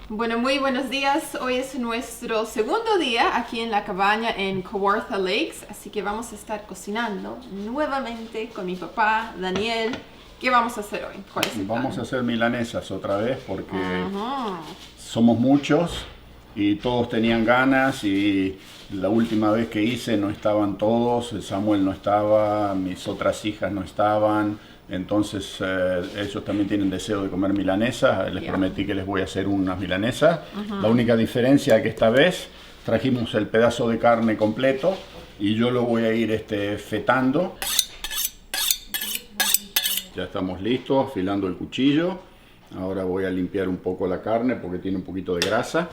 Bueno, muy buenos días. Hoy es nuestro segundo día aquí en la cabaña en Kawartha Lakes, así que vamos a estar cocinando nuevamente con mi papá, Daniel. ¿Qué vamos a hacer hoy? ¿Cuál es el plan? Vamos a hacer milanesas otra vez porque somos muchos y todos tenían ganas y la última vez que hice no estaban todos, Samuel no estaba, mis otras hijas no estaban. Entonces ellos también tienen deseo de comer milanesas, les prometí que les voy a hacer unas milanesas. La única diferencia es que esta vez trajimos el pedazo de carne completo y yo lo voy a ir fetando. Ya estamos listos, afilando el cuchillo. Ahora voy a limpiar un poco la carne porque tiene un poquito de grasa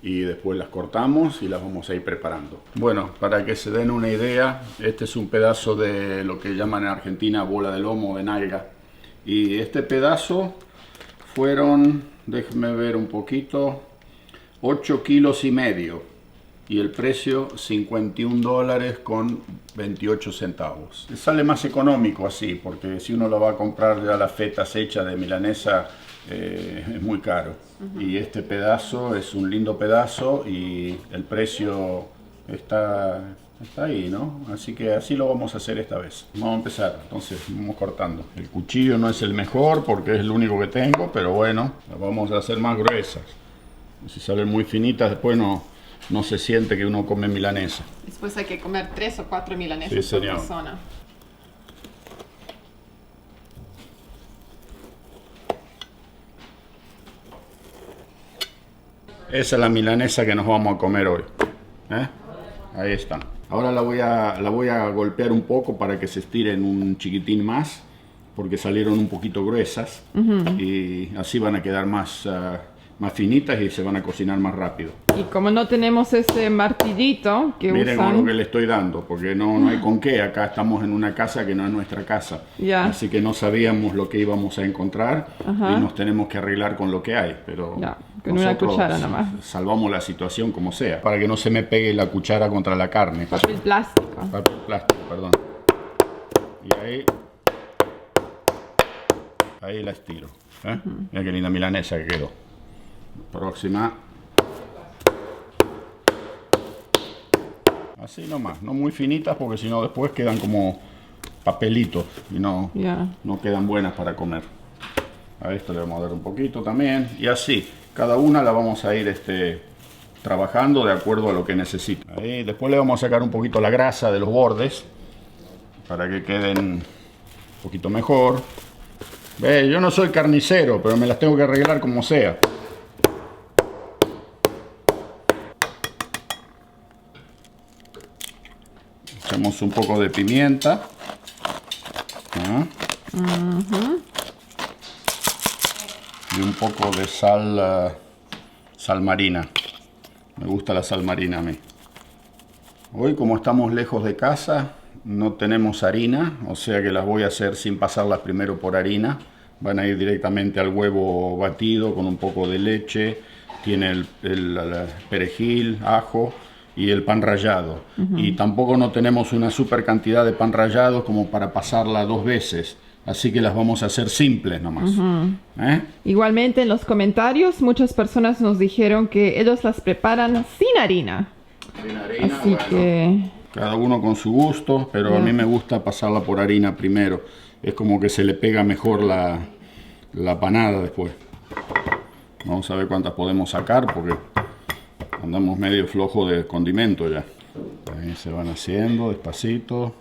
y después las cortamos y las vamos a ir preparando. Bueno, para que se den una idea, este es un pedazo de lo que llaman en Argentina bola de lomo de nalga. Y este pedazo fueron, déjenme ver un poquito, 8 kilos y medio. Y el precio $51 con 28 centavos. Sale más económico así, porque si uno lo va a comprar ya las fetas hechas de milanesa, es muy caro. Y este pedazo es un lindo pedazo y el precio está ahí, ¿no? Así que así lo vamos a hacer esta vez. Vamos a empezar, entonces vamos cortando. El cuchillo no es el mejor porque es el único que tengo, pero bueno, las vamos a hacer más gruesas. Si salen muy finitas después no se siente que uno come milanesa. Después hay que comer 3 o 4 milanesas por persona. Esa es la milanesa que nos vamos a comer hoy. Ahí está. Ahora la voy a golpear un poco para que se estiren un chiquitín más, porque salieron un poquito gruesas y así van a quedar más finitas y se van a cocinar más rápido. Y como no tenemos ese martillito que miren usan... con lo que le estoy dando, porque no hay con qué. Acá estamos en una casa que no es nuestra casa. Así que no sabíamos lo que íbamos a encontrar y nos tenemos que arreglar con lo que hay. Pero con una cuchara nomás. Salvamos la situación como sea, para que no se me pegue la cuchara contra la carne. Papel plástico. Papel plástico, perdón. Y ahí la estiro. Mira qué linda milanesa que quedó. Próxima. Así nomás, no muy finitas porque si no después quedan como papelitos y no quedan buenas para comer. A esto le vamos a dar un poquito también y así, cada una la vamos a ir trabajando de acuerdo a lo que necesita. Ahí, después le vamos a sacar un poquito la grasa de los bordes para que queden un poquito mejor. Ve, yo no soy carnicero, pero me las tengo que arreglar como sea. Echamos un poco de pimienta. Y un poco de sal marina. Me gusta la sal marina a mí. Hoy, como estamos lejos de casa, no tenemos harina, o sea que las voy a hacer sin pasarlas primero por harina. Van a ir directamente al huevo batido con un poco de leche. Tiene el perejil, ajo y el pan rallado. Y tampoco no tenemos una super cantidad de pan rallado como para pasarla 2 veces. Así que las vamos a hacer simples nomás. Igualmente en los comentarios muchas personas nos dijeron que ellos las preparan sin harina. Sin harina, así que... Cada uno con su gusto, pero a mí me gusta pasarla por harina primero. Es como que se le pega mejor la panada después. Vamos a ver cuántas podemos sacar porque andamos medio flojo de condimento ya. Ahí se van haciendo despacito.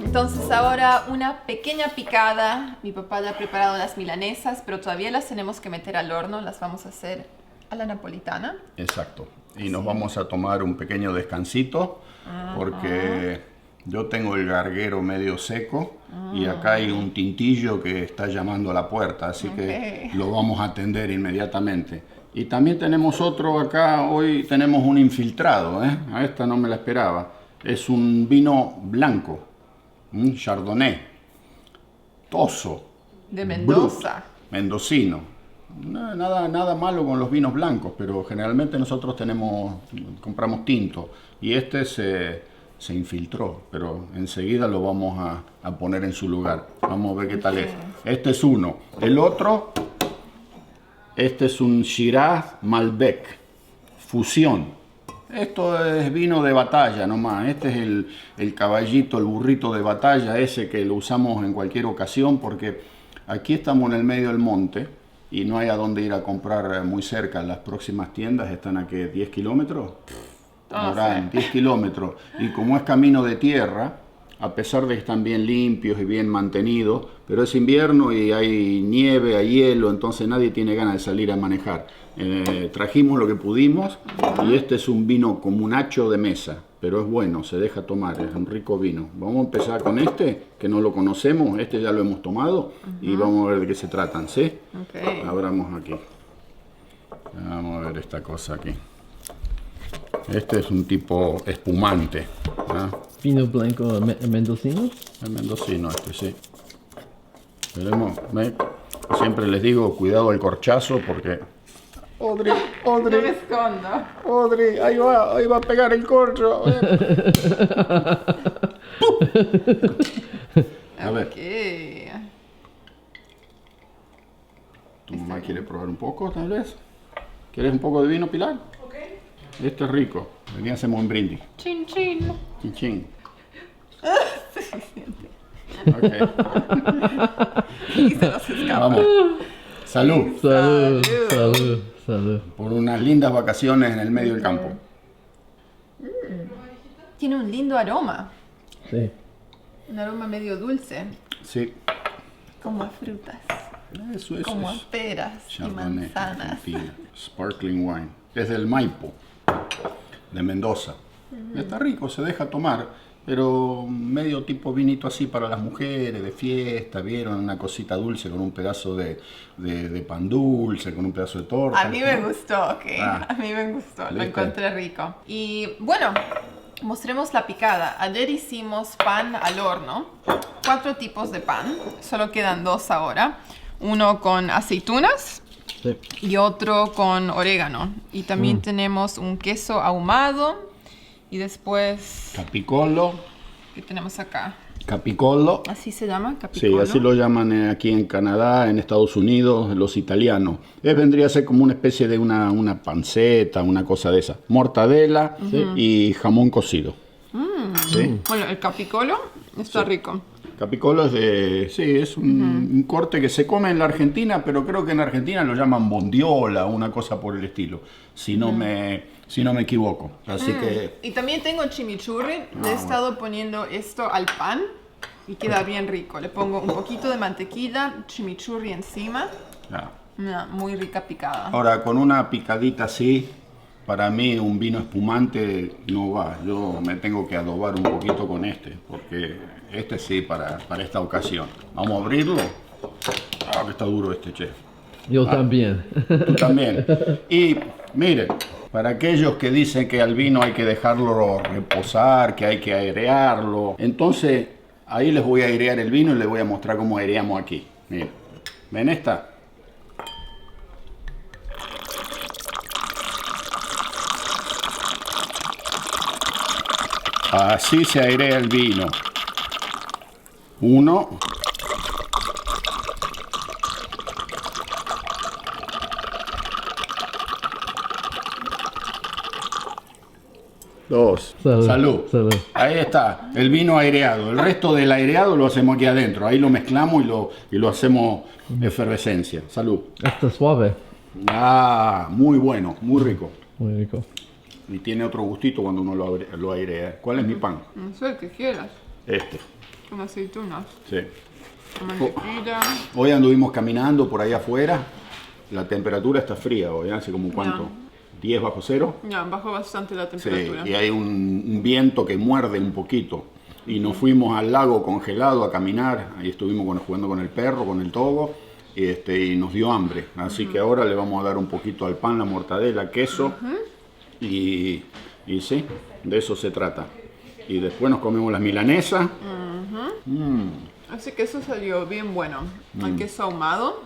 Entonces ahora una pequeña picada. Mi papá ya ha preparado las milanesas, pero todavía las tenemos que meter al horno. Las vamos a hacer a la napolitana. Exacto. Y nos vamos a tomar un pequeño descansito porque yo tengo el garguero medio seco y acá hay un tintillo que está llamando a la puerta, así que lo vamos a atender inmediatamente. Y también tenemos otro acá, hoy tenemos un infiltrado, a esta no me la esperaba. Es un vino blanco. Un chardonnay, Toso, de Mendoza, Brut, mendocino, Nada malo con los vinos blancos, pero generalmente nosotros compramos tinto y este se infiltró, pero enseguida lo vamos a poner en su lugar. Vamos a ver qué tal es. Este es uno. El otro, este es un Shiraz Malbec, fusión. Esto es vino de batalla nomás. Este es el caballito, el burrito de batalla, ese que lo usamos en cualquier ocasión, porque aquí estamos en el medio del monte y no hay a dónde ir a comprar muy cerca. Las próximas tiendas están aquí 10 kilómetros. Habrán 10 kilómetros. Y como es camino de tierra, a pesar de que están bien limpios y bien mantenidos, pero es invierno y hay nieve, hay hielo, entonces nadie tiene ganas de salir a manejar. Trajimos lo que pudimos y este es un vino comunacho de mesa, pero es bueno, se deja tomar, es un rico vino. Vamos a empezar con este, que no lo conocemos, este ya lo hemos tomado y vamos a ver de qué se tratan, ¿sí? Okay. Abramos aquí. Vamos a ver esta cosa aquí. Este es un tipo espumante. ¿Ah? Vino blanco mendocino. El mendocino este, sí. Veremos. Siempre les digo, cuidado el corchazo porque... Audrey, No me escondo. Audrey, ahí va a pegar el corcho. A ver. Okay. ¿Tu mamá quiere probar un poco, tal vez? ¿Quieres un poco de vino, Pilar? Ok. Este es rico. Vení, hacemos un brindis. Chin chin. Chin chin. Ok. Y se nos escapa. Vamos. Salud. Salud, salud, salud. Por unas lindas vacaciones en el medio del campo. Tiene un lindo aroma. Sí. Un aroma medio dulce. Sí. Como a frutas. Eso es. Como a peras y Chardonnay, manzanas. Argentina. Sparkling wine. Es del Maipo, de Mendoza. Está rico, se deja tomar, pero medio tipo vinito así para las mujeres, de fiesta, vieron una cosita dulce con un pedazo de pan dulce, con un pedazo de torta. A mí me gustó, ok. Ah. A mí me gustó, lo ¿Viste? encontré rico. Y bueno, mostremos la picada. Ayer hicimos pan al horno. 4 tipos de pan, solo quedan 2 ahora. Uno con aceitunas Sí. y otro con orégano. Y también tenemos un queso ahumado. Y después, Capicolo. ¿qué tenemos acá? Capicolo. ¿Así se llama? Sí, Capicolo. así lo llaman aquí en Canadá, en Estados Unidos, los italianos. Vendría a ser como una especie de una panceta, una cosa de esa. Mortadela y jamón cocido. ¿Sí? Bueno, el capicolo está rico. Capicolo es un corte que se come en la Argentina, pero creo que en Argentina lo llaman bondiola o una cosa por el estilo, si no me equivoco. Así que Y también tengo chimichurri. Le he estado poniendo esto al pan y queda bien rico. Le pongo un poquito de mantequilla, chimichurri encima. ah. Una muy rica picada. Ahora, con una picadita así, para mí un vino espumante no va. Yo me tengo que adobar un poquito con este, porque este sí para esta ocasión. Vamos a abrirlo. Ah, que está duro este, chef. Yo también. Tú también. Y miren, para aquellos que dicen que al vino hay que dejarlo reposar, que hay que airearlo, entonces ahí les voy a airear el vino y les voy a mostrar cómo aireamos aquí. Miren, ¿ven esta? Así se airea el vino. 1. 2. Salud. Salud. Salud. Ahí está, el vino aireado. El resto del aireado lo hacemos aquí adentro. Ahí lo mezclamos y lo hacemos efervescencia. Salud. Está suave. Ah, muy bueno, muy rico. Muy rico. Y tiene otro gustito cuando uno lo airea. ¿Cuál es mi pan? No sé, el que quieras. Este, Con aceitunas. sí. Con mantequilla. Hoy anduvimos caminando por ahí afuera. La temperatura está fría hoy, hace como cuánto, 10 bajo cero. Ya, bajó bastante la Sí, temperatura. y hay un viento que muerde un poquito. Y nos fuimos al lago congelado a caminar. Ahí estuvimos jugando con el perro, con el togo. Y nos dio hambre. Así que ahora le vamos a dar un poquito al pan, la mortadela, queso. Y sí, de eso se trata. Y después nos comemos las milanesas. Así que eso salió bien bueno. El queso ahumado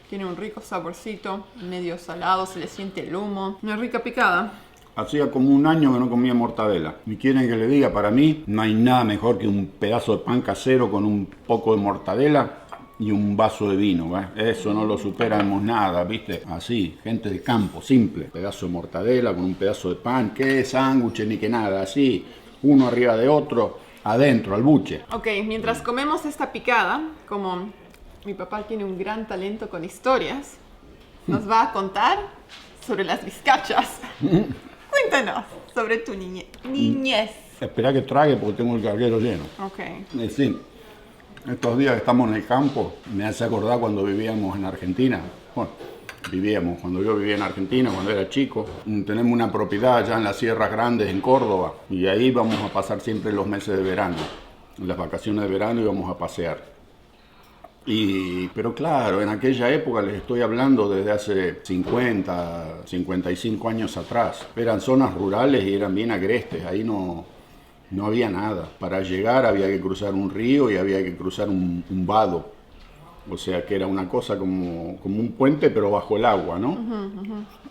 Tiene un rico saborcito, medio salado, se le siente el humo. Una rica picada. Hacía como un año que no comía mortadela. ¿Y quieren que le diga? Para mí no hay nada mejor que un pedazo de pan casero con un poco de mortadela y un vaso de vino, ¿ves? Eso no lo superamos nada, ¿viste? Así, gente de campo, simple. Pedazo de mortadela con un pedazo de pan, que sándwich ni que nada, así, uno arriba de otro, adentro, al buche. Ok, mientras comemos esta picada, como mi papá tiene un gran talento con historias, nos va a contar sobre las vizcachas. Cuéntanos sobre tu niñez. Espera que trague porque tengo el carguero lleno. Ok. Sí, estos días que estamos en el campo, me hace acordar cuando vivíamos en Argentina. Bueno, cuando yo vivía en Argentina, cuando era chico. Tenemos una propiedad allá en las Sierras Grandes, en Córdoba, y ahí vamos a pasar siempre los meses de verano. En las vacaciones de verano íbamos a pasear. Pero claro, en aquella época, les estoy hablando desde hace 50, 55 años atrás, eran zonas rurales y eran bien agrestes, ahí no había nada. Para llegar había que cruzar un río y había que cruzar un vado, o sea que era una cosa como un puente pero bajo el agua, ¿no?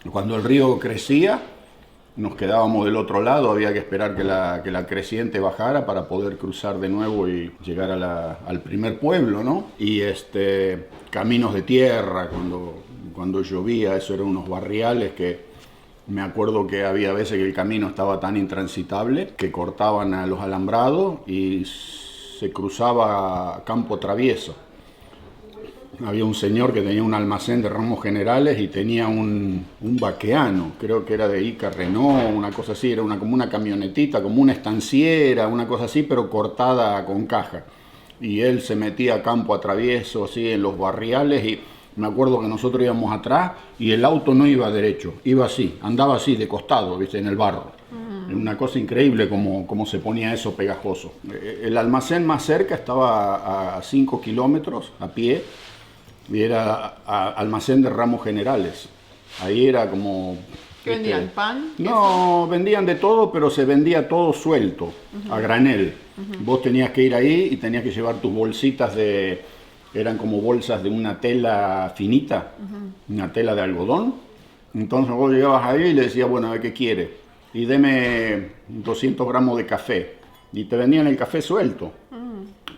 Cuando el río crecía, nos quedábamos del otro lado, había que esperar que la creciente bajara para poder cruzar de nuevo y llegar al primer pueblo, ¿no? Y caminos de tierra, cuando llovía, eso eran unos barriales que me acuerdo que había veces que el camino estaba tan intransitable que cortaban a los alambrados y se cruzaba campo travieso. Había un señor que tenía un almacén de ramos generales y tenía un vaqueano, creo que era de Ica Renault, una cosa así, era como una camionetita, como una estanciera, una cosa así, pero cortada con caja. Y él se metía a campo a travieso, así, en los barriales, y me acuerdo que nosotros íbamos atrás y el auto no iba derecho, iba así, andaba así, de costado, ¿viste? En el barro. Una cosa increíble como se ponía eso pegajoso. El almacén más cerca estaba a 5 kilómetros a pie, y era almacén de ramos generales. Ahí era como... ¿Qué vendían? ¿Pan? No, vendían de todo, pero se vendía todo suelto, a granel. Vos tenías que ir ahí y tenías que llevar tus bolsitas eran como bolsas de una tela finita, una tela de algodón. Entonces vos llegabas ahí y le decías, bueno, a ver qué quiere. Y deme 200 gramos de café. Y te vendían el café suelto.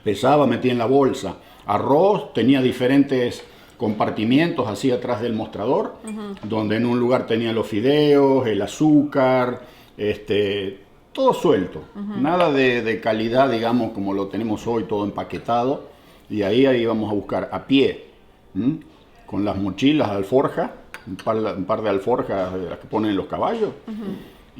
Pesaba, metía en la bolsa. Arroz, tenía diferentes compartimientos así atrás del mostrador, donde en un lugar tenía los fideos, el azúcar, todo suelto, nada de calidad, digamos, como lo tenemos hoy, todo empaquetado, y ahí íbamos a buscar a pie, con las mochilas, alforja, un par de alforjas de las que ponen los caballos.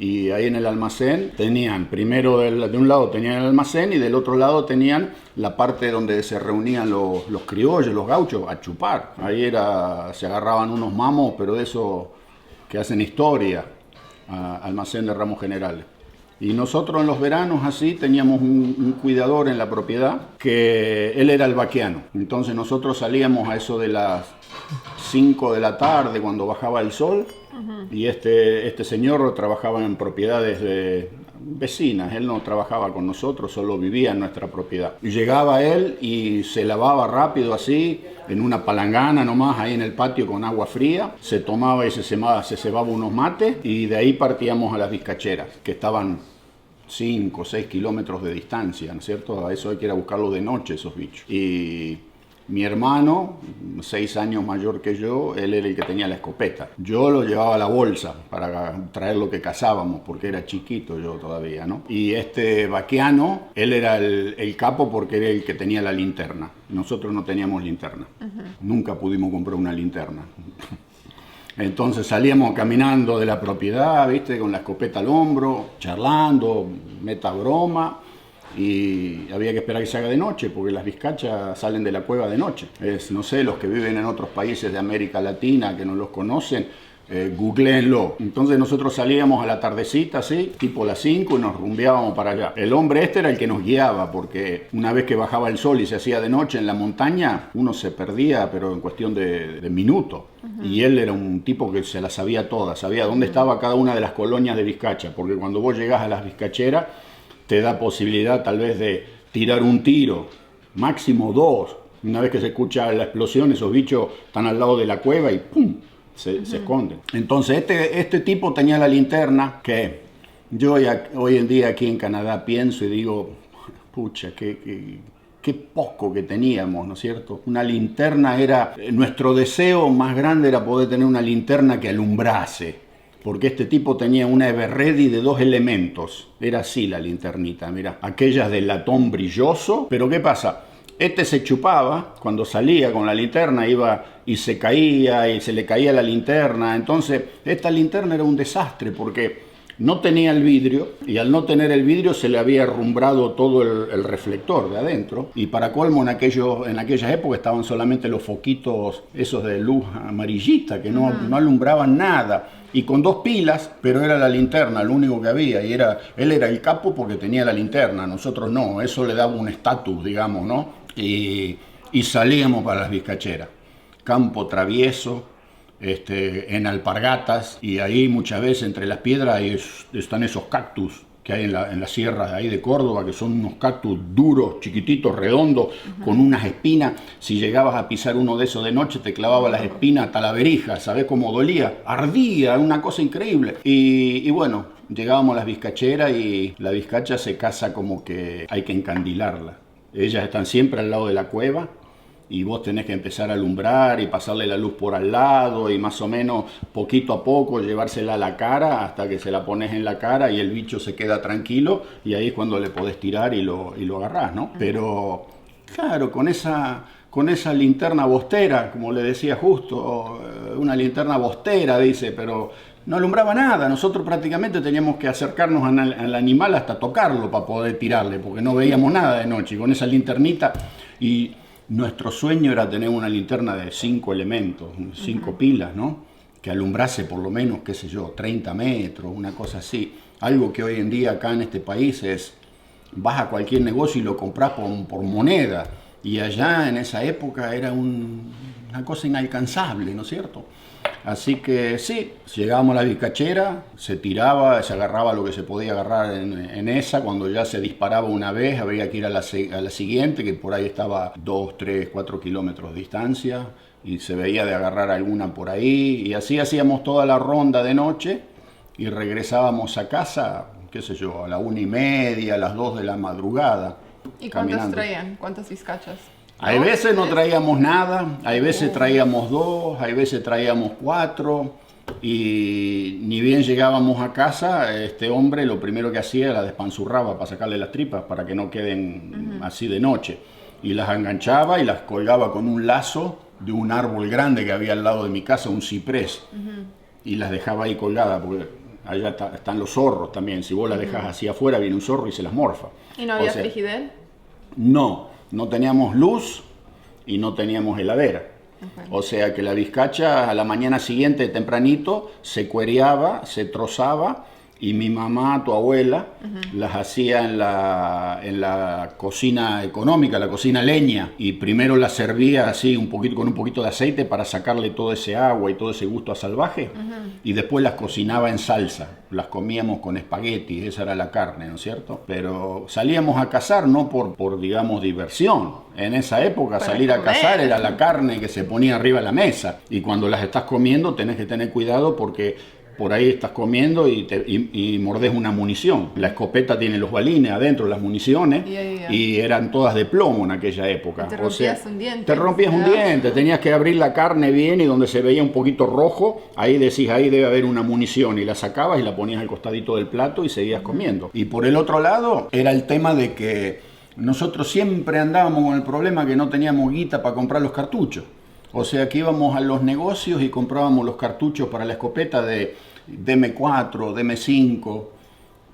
Y ahí en el almacén tenían, primero de un lado tenían el almacén y del otro lado tenían la parte donde se reunían los criollos, los gauchos, a chupar. Ahí se agarraban unos mamos, pero de esos que hacen historia, almacén de ramos generales. Y nosotros en los veranos así teníamos un cuidador en la propiedad, que él era el vaqueano. Entonces nosotros salíamos a eso de las 5 de la tarde cuando bajaba el sol, y este señor trabajaba en propiedades vecinas, él no trabajaba con nosotros, solo vivía en nuestra propiedad. Y llegaba él y se lavaba rápido así, en una palangana nomás, ahí en el patio con agua fría, se tomaba y se cebaba unos mates, y de ahí partíamos a las vizcacheras, que estaban 5 o 6 kilómetros de distancia, ¿no es cierto? A eso hay que ir a buscarlo de noche, esos bichos. Y mi hermano, 6 años mayor que yo, él era el que tenía la escopeta. Yo lo llevaba a la bolsa para traer lo que cazábamos, porque era chiquito yo todavía, ¿no? Y este vaqueano, él era el capo porque era el que tenía la linterna. Nosotros no teníamos linterna. Nunca pudimos comprar una linterna. Entonces salíamos caminando de la propiedad, ¿viste? Con la escopeta al hombro, charlando, meta broma. Y había que esperar que se haga de noche, porque las vizcachas salen de la cueva de noche. No sé, los que viven en otros países de América Latina, que no los conocen, googleenlo. Entonces nosotros salíamos a la tardecita, así, tipo las 5, y nos rumbeábamos para allá. El hombre era el que nos guiaba, porque una vez que bajaba el sol y se hacía de noche en la montaña, uno se perdía, pero en cuestión de minutos. Y él era un tipo que se las sabía todas, sabía dónde estaba cada una de las colonias de vizcacha, porque cuando vos llegás a las vizcacheras, te da posibilidad tal vez de tirar un tiro, máximo 2, Una vez que se escucha la explosión, esos bichos están al lado de la cueva y ¡pum! Se esconden. Entonces este tipo tenía la linterna que yo hoy en día aquí en Canadá pienso y digo, pucha, qué poco que teníamos, ¿no es cierto? Una linterna era, nuestro deseo más grande era poder tener una linterna que alumbrase, porque este tipo tenía una Everready de 2 elementos, era así la linternita, mira, aquellas de latón brilloso, pero ¿qué pasa? Este se chupaba, cuando salía con la linterna iba y se caía y se le caía la linterna, entonces esta linterna era un desastre porque no tenía el vidrio y al no tener el vidrio se le había herrumbrado todo el reflector de adentro y para colmo en aquellas épocas estaban solamente los foquitos esos de luz amarillita que no alumbraban nada y con 2 pilas, pero era la linterna lo único que había y él era el capo porque tenía la linterna, nosotros no, eso le daba un estatus, digamos, ¿no? Y salíamos para las Vizcacheras, campo travieso, en alpargatas, y ahí muchas veces entre las piedras están esos cactus que hay en las sierras de ahí de Córdoba, que son unos cactus duros, chiquititos, redondos, con unas espinas. Si llegabas a pisar uno de esos de noche, te clavaba las espinas hasta la verija, ¿sabés cómo dolía? Ardía, una cosa increíble. Y bueno, llegábamos a las Vizcacheras y la vizcacha se casa como que hay que encandilarla. Ellas están siempre al lado de la cueva, y vos tenés que empezar a alumbrar y pasarle la luz por al lado y más o menos poquito a poco llevársela a la cara hasta que se la pones en la cara y el bicho se queda tranquilo y ahí es cuando le podés tirar y lo agarrás, ¿no? Pero claro, con esa linterna bostera, como le decía justo, una linterna bostera dice, pero no alumbraba nada, nosotros prácticamente teníamos que acercarnos al animal hasta tocarlo para poder tirarle, porque no veíamos nada de noche, y con esa linternita y nuestro sueño era tener una linterna de 5 elementos, 5 pilas, ¿no? Que alumbrase por lo menos, qué sé yo, 30 metros, una cosa así. Algo que hoy en día acá en este país vas a cualquier negocio y lo compras por moneda. Y allá en esa época era una cosa inalcanzable, ¿no es cierto? Así que sí, llegábamos a la Vizcachera, se tiraba, se agarraba lo que se podía agarrar en esa, cuando ya se disparaba una vez había que ir a la siguiente, que por ahí estaba 2, 3, 4 kilómetros de distancia, y se veía de agarrar alguna por ahí, y así hacíamos toda la ronda de noche, y regresábamos a casa, qué sé yo, a la 1:30, a las 2 de la madrugada. ¿Y cuántas caminando. traían? ¿Cuántas vizcachas? Hay veces no traíamos nada, hay veces traíamos 2, hay veces traíamos 4 y ni bien llegábamos a casa, este hombre lo primero que hacía era despanzurraba para sacarle las tripas para que no queden así de noche y las enganchaba y las colgaba con un lazo de un árbol grande que había al lado de mi casa, un ciprés, y las dejaba ahí colgadas porque allá están los zorros también, si vos las dejas así afuera viene un zorro y se las morfa. ¿Y no había frigider? No teníamos luz y no teníamos heladera. Okay. O sea que la vizcacha a la mañana siguiente tempranito se cuereaba, se trozaba y mi mamá, tu abuela, las hacía en la cocina económica, la cocina leña, y primero las servía así con un poquito de aceite para sacarle todo ese agua y todo ese gusto a salvaje, y después las cocinaba en salsa, las comíamos con espagueti, esa era la carne, ¿no es cierto? Pero salíamos a cazar no por digamos diversión, en esa época para salir a cazar era la carne que se ponía arriba de la mesa, y cuando las estás comiendo tenés que tener cuidado porque por ahí estás comiendo y mordés una munición. La escopeta tiene los balines adentro, las municiones, y eran todas de plomo en aquella época. Te rompías un diente. Te rompías un diente, tenías que abrir la carne bien y donde se veía un poquito rojo, ahí decís, ahí debe haber una munición, y la sacabas y la ponías al costadito del plato y seguías comiendo. Y por el otro lado, era el tema de que nosotros siempre andábamos con el problema que no teníamos guita para comprar los cartuchos. O sea que íbamos a los negocios y comprábamos los cartuchos para la escopeta de DM4, DM5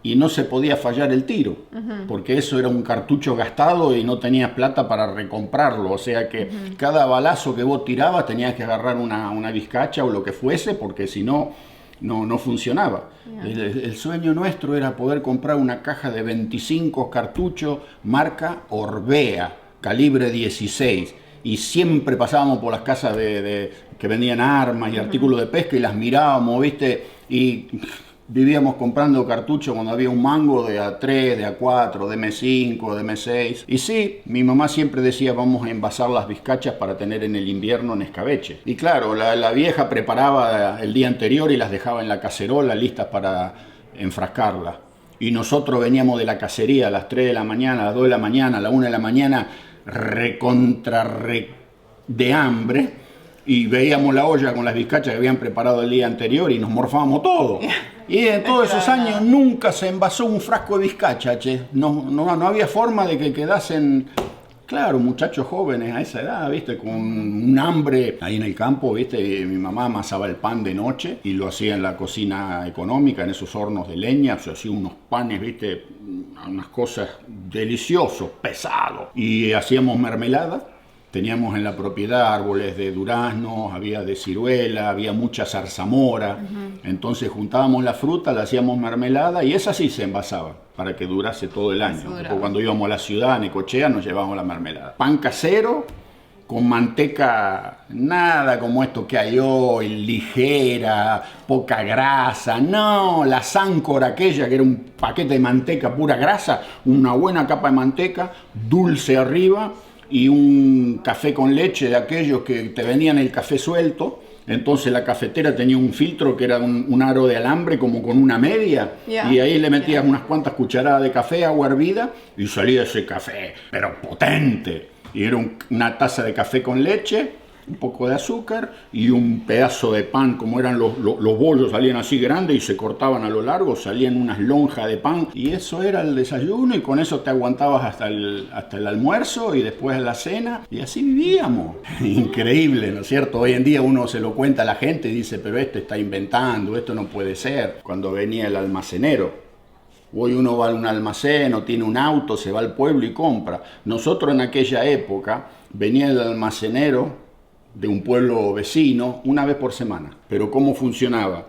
y no se podía fallar el tiro, porque eso era un cartucho gastado y no tenías plata para recomprarlo. O sea que cada balazo que vos tirabas tenías que agarrar una vizcacha o lo que fuese, porque si no, no funcionaba. El sueño nuestro era poder comprar una caja de 25 cartuchos marca Orbea, calibre 16. Y siempre pasábamos por las casas que vendían armas y artículos de pesca y las mirábamos, ¿viste? Y vivíamos comprando cartuchos cuando había un mango de A3, de A4, de M5, de M6. Y sí, mi mamá siempre decía, vamos a envasar las bizcachas para tener en el invierno en escabeche. Y claro, la vieja preparaba el día anterior y las dejaba en la cacerola listas para enfrascarlas. Y nosotros veníamos de la cacería a las 3 de la mañana, a las 2 de la mañana, a la 1 de la mañana, de hambre. Y veíamos la olla con las bizcachas que habían preparado el día anterior y nos morfábamos todo. Y en todos esos años nunca se envasó un frasco de bizcacha, che. No había forma de que quedasen, claro, muchachos jóvenes a esa edad, ¿viste? Con un hambre ahí en el campo, ¿viste? Y mi mamá amasaba el pan de noche y lo hacía en la cocina económica, en esos hornos de leña. Se hacía unos panes, ¿viste? Unas cosas deliciosos, pesados. Y hacíamos mermelada. Teníamos en la propiedad árboles de duraznos, había de ciruela, había mucha zarzamora. Entonces juntábamos la fruta, la hacíamos mermelada y esa sí se envasaba para que durase todo el año. Después, cuando íbamos a la ciudad, a Necochea, nos llevábamos la mermelada. Pan casero con manteca, nada como esto que hay hoy, ligera, poca grasa. No, la Sancor aquella que era un paquete de manteca pura grasa, una buena capa de manteca, dulce arriba. Y un café con leche de aquellos que te venían el café suelto. Entonces la cafetera tenía un filtro que era un aro de alambre como con una media. Y ahí le metías unas cuantas cucharadas de café, agua hervida, y salía ese café, pero potente. Y era una taza de café con leche, un poco de azúcar y un pedazo de pan. Como eran los bollos, salían así grandes y se cortaban a lo largo, salían unas lonjas de pan y eso era el desayuno y con eso te aguantabas hasta el almuerzo y después la cena y así vivíamos. Increíble, ¿no es cierto? Hoy en día uno se lo cuenta a la gente y dice, pero esto está inventando, esto no puede ser. Cuando venía el almacenero. Hoy uno va a un almacén o tiene un auto, se va al pueblo y compra. Nosotros en aquella época venía el almacenero de un pueblo vecino una vez por semana. Pero ¿cómo funcionaba?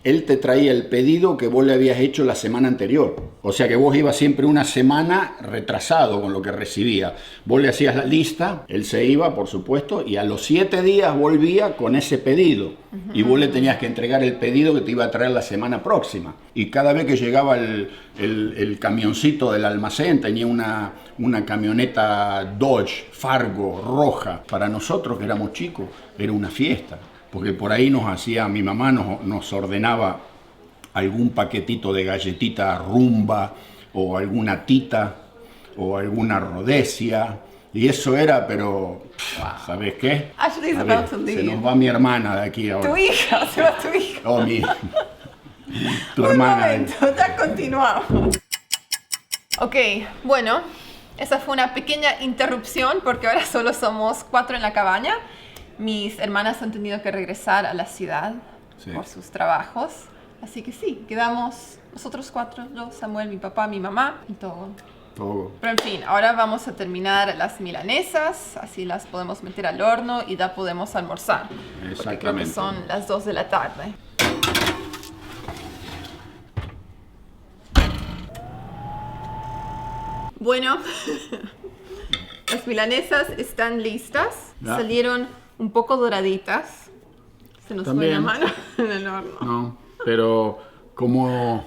Él te traía el pedido que vos le habías hecho la semana anterior. O sea que vos ibas siempre una semana retrasado con lo que recibía. Vos le hacías la lista, él se iba, por supuesto, y a los 7 días volvía con ese pedido. Y vos le tenías que entregar el pedido que te iba a traer la semana próxima. Y cada vez que llegaba el camioncito del almacén, tenía una camioneta Dodge, Fargo, roja. Para nosotros que éramos chicos, era una fiesta. Porque por ahí mi mamá nos ordenaba algún paquetito de galletita Rumba o alguna Tita o alguna Rhodesia. Y eso era, pero, ¿sabes qué? Ashley's about to leave. Se nos va mi hermana de aquí ahora. Tu hija, se va tu hija. Oh, tu hermana. Un momento, ya continuamos. Ok, bueno, esa fue una pequeña interrupción porque ahora solo somos 4 en la cabaña. Mis hermanas han tenido que regresar a la ciudad por sus trabajos. Así que sí, quedamos nosotros 4, yo, Samuel, mi papá, mi mamá y todo. Pero en fin, ahora vamos a terminar las milanesas, así las podemos meter al horno y ya podemos almorzar. Porque creo que son las 2 de la tarde. Bueno, las milanesas están listas. ¿Ya? Salieron un poco doraditas. Se nos fue la mano en el horno. No, pero como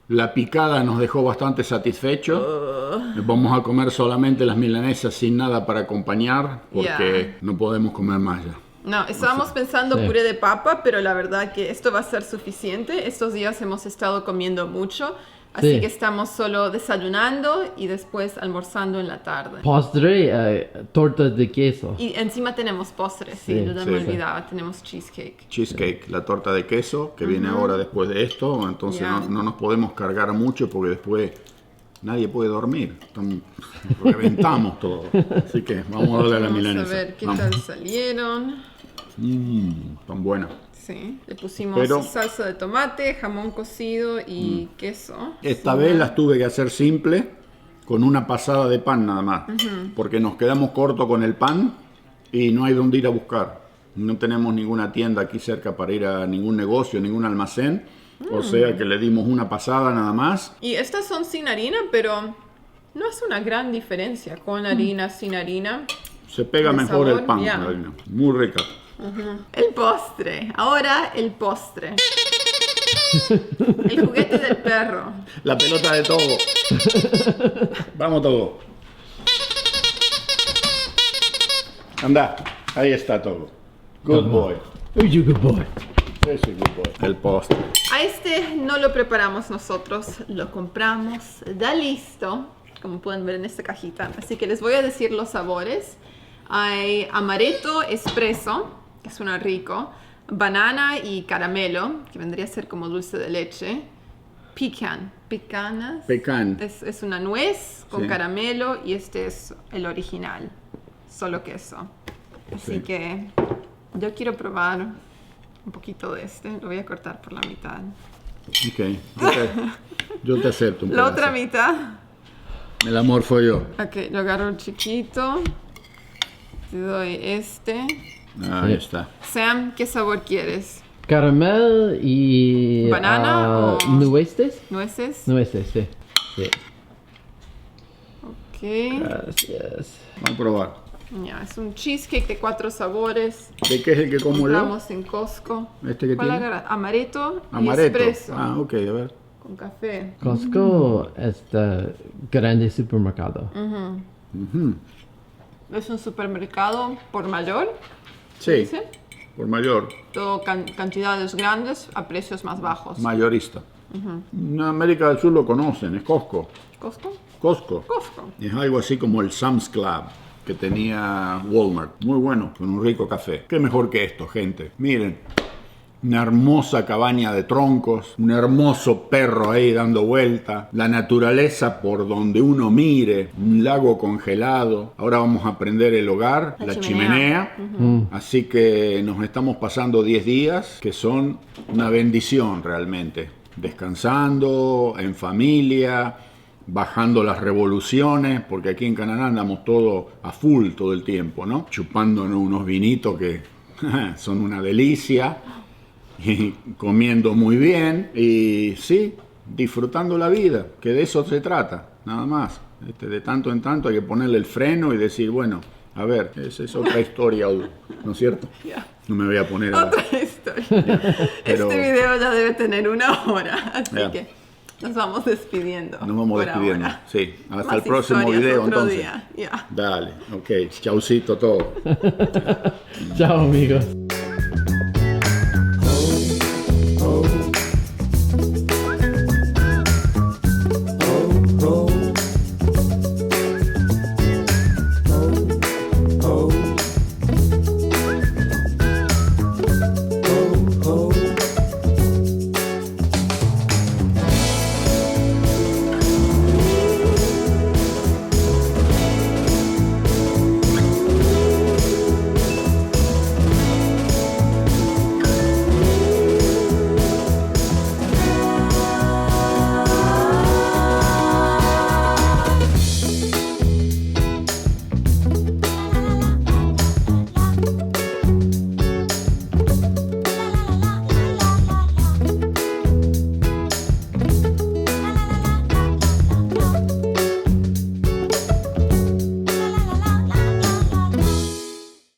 la picada nos dejó bastante satisfechos, vamos a comer solamente las milanesas sin nada para acompañar, porque no podemos comer más ya. No, estábamos pensando puré de papa, pero la verdad que esto va a ser suficiente. Estos días hemos estado comiendo mucho. Así que estamos solo desayunando y después almorzando en la tarde. Postre, tortas de queso. Y encima tenemos postres, yo ya me olvidaba, tenemos cheesecake. Cheesecake, la torta de queso que viene ahora después de esto, entonces no nos podemos cargar mucho porque después nadie puede dormir. Reventamos todo. Así que vamos a darle a la milanesa. Vamos a ver qué tal salieron. Tan buenas. Sí, le pusimos salsa de tomate, jamón cocido y queso. Esta vez las tuve que hacer simple, con una pasada de pan nada más, porque nos quedamos cortos con el pan y no hay dónde ir a buscar. No tenemos ninguna tienda aquí cerca para ir a ningún negocio, ningún almacén, o sea que le dimos una pasada nada más. Y estas son sin harina, pero no es una gran diferencia con harina, sin harina. Se pega mejor el pan con la harina, muy rica. El postre, ahora el postre. El juguete del perro. La pelota de Togo. Vamos, Togo. Anda, ahí está Togo. Good boy. Oh, you good boy. Sí, sí, good boy. El postre. A este no lo preparamos nosotros, lo compramos, da listo, como pueden ver en esta cajita. Así que les voy a decir los sabores. Hay amaretto espresso, que suena rico, banana y caramelo, que vendría a ser como dulce de leche, pecan, es una nuez con Sí. caramelo y este es el original, solo queso. Así Sí. que yo quiero probar un poquito de este, lo voy a cortar por la mitad. Ok, yo te acepto un La pedazo. otra mitad, El amor fue yo. ok, lo agarro el chiquito, te doy este. Ahí está. Sam, ¿qué sabor quieres? Caramel y... ¿Banana o- ¿Nueces? ¿Nueces? Nueces, sí. Sí. Ok. Gracias. Vamos a probar. Ya, es un cheesecake de 4 sabores. ¿De qué es el que como yo? Compramos en Costco. ¿Este que ¿Cuál tiene? agarras? Amaretto y Amaretto. espresso. Ah, ok, a ver. Con café. Costco es de grande supermercado. Ujú. Es un supermercado por mayor. Sí, ¿Dice? por mayor, Todo cantidades grandes a precios más bajos. mayorista. En América del Sur lo conocen, es Costco. ¿Costco? Costco. Costco. Es algo así como el Sam's Club que tenía Walmart. Muy bueno, con un rico café. ¿Qué mejor que esto, gente? Miren, una hermosa cabaña de troncos, un hermoso perro ahí dando vuelta, la naturaleza por donde uno mire, un lago congelado. Ahora vamos a prender el hogar, La la chimenea. chimenea. Así que nos estamos pasando 10 días que son una bendición realmente. Descansando, en familia, bajando las revoluciones, porque aquí en Canadá andamos todo a full todo el tiempo, ¿no? Chupándonos unos vinitos que son una delicia, y comiendo muy bien, y sí, disfrutando la vida, que de eso se trata, nada más. De tanto en tanto hay que ponerle el freno y decir, bueno, a ver, esa es otra historia, ¿no es cierto? Ya. No me voy a poner a... Otra historia. Pero- Este video ya debe tener 1 hora, así Ya. que nos vamos despidiendo. Nos vamos por despidiendo. ahora. Sí, hasta Más el próximo historias video otro entonces. día. Ya. Dale, ok, chaucito todo. Chao, amigos.